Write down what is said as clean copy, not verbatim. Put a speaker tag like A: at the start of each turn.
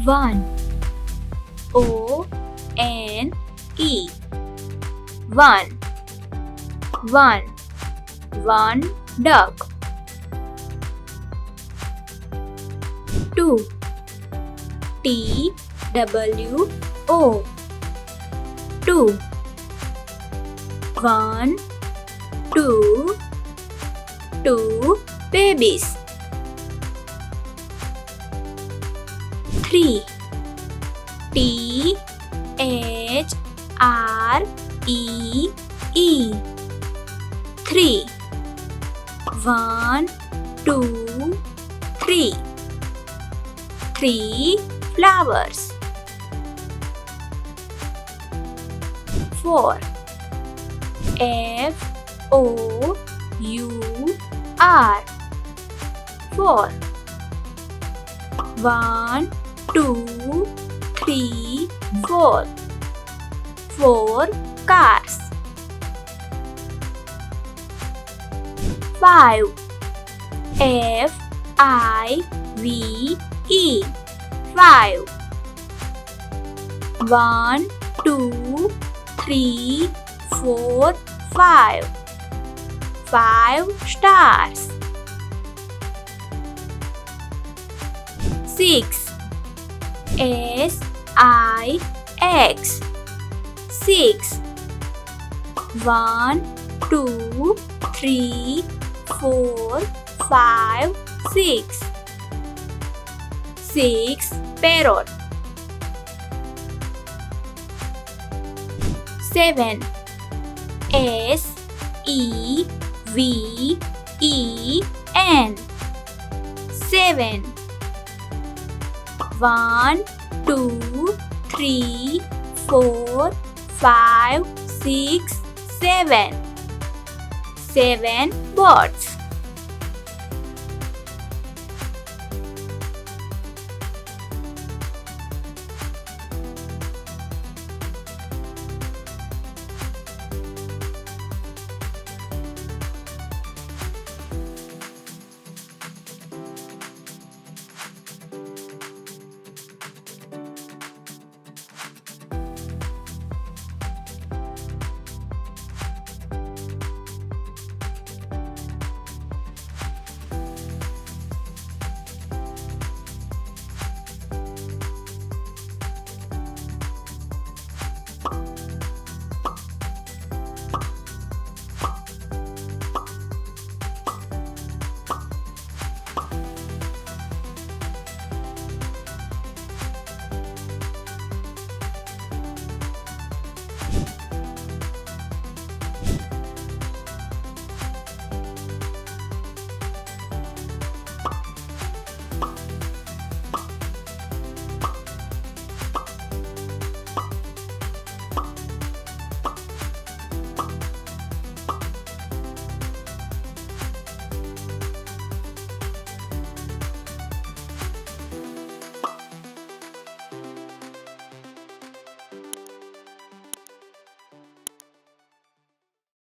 A: One. O-N-E. One. One. One duck. Two. T-W-O. Two. One, two, two babies. Three. T-H-R-E-E. Three. One, two, three. Three flowers. Four. F-O-U-R. Four. One, two, three, four. Four cars. Five. F-I-V-E. Five. One, two, three, four, five. Five stars. Six. S-I-X. Six. One, two, three, four, five, six. Six parrot. Seven. S-E-V-E-N. Seven. One, two, three, four, five, six, seven. Seven birds.